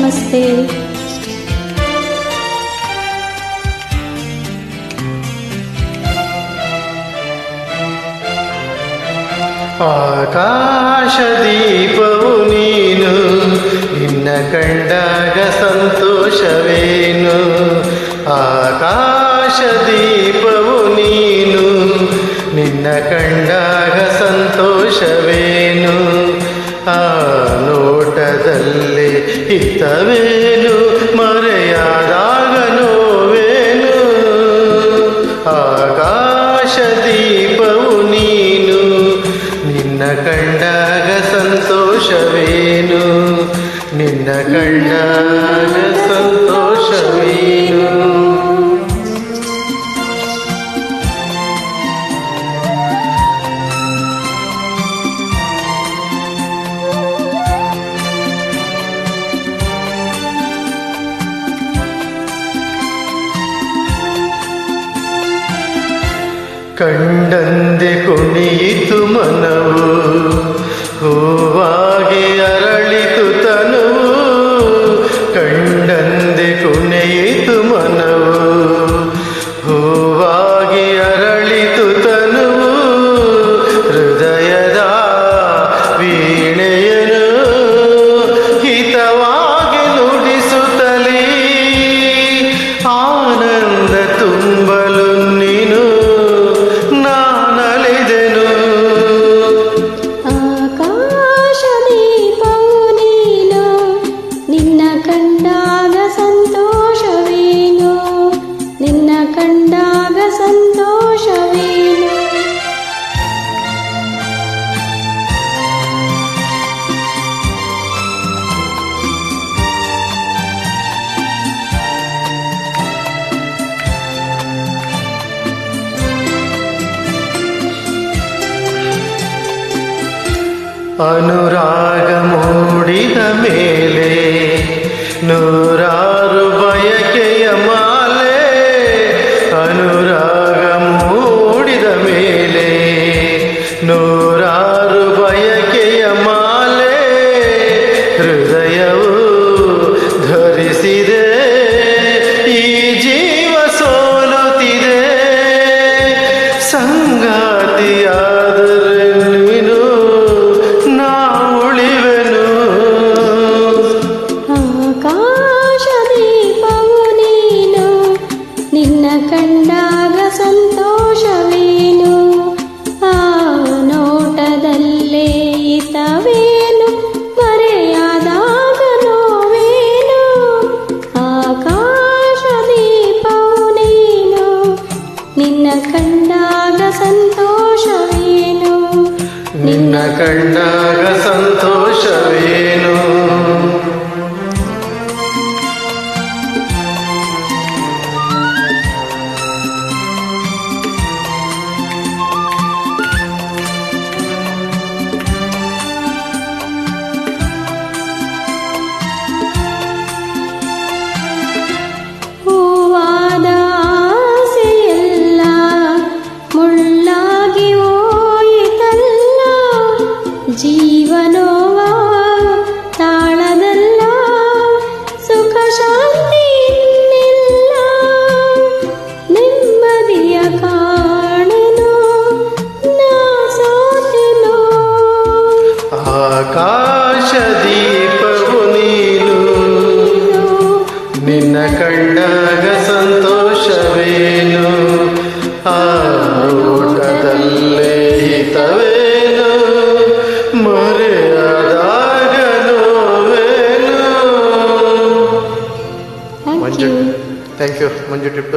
ನಮಸ್ತೆ. ಆಕಾಶ ದೀಪವು ನೀನು, ನಿನ್ನ ಕಂಡಾಗ ಸಂತೋಷವೇನು. ಆಕಾಶ ದೀಪವು ನೀನು, ನಿನ್ನ ಕಂಡಾಗ ಸಂತೋಷವೇನು. ಆ ನೋಟದಲ್ಲಿ ಹಿತವೇನು, ಮರೆಯಾದಾಗ ನೋವೇನು. ಆಕಾಶ ದೀಪವು ನೀನು, ನಿನ್ನ ಕಂಡಾಗ ಸಂತೋಷವೇನು, ನಿನ್ನ ಕಂಡಾಗ ಸಂತೋಷವೇನು. ಕಂಡಂದೆ ಕುಣಿಯಿತು ಮನವು, ಹೂವಾಗಿ ಅರಳಿತು ತನುವು. ಕಂಡಂದೆ ಕುಣಿಯಿತು ಮನವು, ಹೂವಾಗಿ ಅರಳಿತು ತನುವು. ಹೃದಯದ ವೀಣೆಯನು ಹಿತವಾಗಿ ನುಡಿಸುತ್ತಲೀ, ಆನಂದ ತುಂಬಲು ನೀನು ನಾನಲಿದೆನು. ಆಕಾಶ ದೀಪವು ನೀನು, ನಿನ್ನ ಕಂಡಾಗ ಸಂತೋಷವೇನು, ನಿನ್ನ ಕಂಡಾಗ ಸಂತೋಷವೇನು. ಅನುರಾಗ ಮೂಡಿದ ಮೇಲೆ ನೂರಾರು ಬಯಕೆಯ ಮಾಲೆ. ಅನುರಾಗ ಮೂಡಿದ ಮೇಲೆ ನೂರಾರು ಬಯಕೆಯ ಮಾಲೆ. ಹೃದಯವು ಧರಿಸಿದೆ, ಈ ಜೀವ ಸೋಲುತ್ತಿದೆ. ಸಂಗಾತಿಯಾದರೆ ನೀನು ನಾ ಉಳಿವೆನು. ಆಕಾಶ ದೀಪವು ನೀನು, ನಿನ್ನ ಕಂಡಾಗ ಸಂತೋಷವೇನು. ಆ ನೋಟದಲ್ಲೇ ಹಿತವೇನು, ಮರೆಯಾದಾಗ ನೋವೇನು. ಆಕಾಶ ದೀಪವು ನೀನು, ನಿನ್ನ ಕಂಡಾಗ ಸಂತೋಷವೇನು, ನಿನ್ನ ಕಂಡಾಗ ಸಂತೋಷವೇನು. ಹೂವಾದ ಆಸೆಯೆಲ್ಲ ಮುಳ್ಳಾಗಿ ಹೋಯಿತಲ್ಲ. ಜೀವನೋವ ತಾಳದಲ್ಲ, ಸುಖ ಶಾಂತಿ ಇನ್ನಿಲ್ಲ. ನೆಮ್ಮದಿಯ ಕಾಣೆನು, ನಾ ಸೋತೆನು. ಆಕಾಶ ದೀಪವು ನೀನು, ನಿನ್ನ ಕಂಡಾಗ ಸಂತೋಷವೇನು. ಆ ಊಟದಲ್ಲೇ ಹಿತವೇನು, ಮರೆಯಾದಾಗ ನೋವೇನು. Thank ಮಂಜು, you. ಥ್ಯಾಂಕ್ ಯು ಮಂಜು. ಟಿಪ್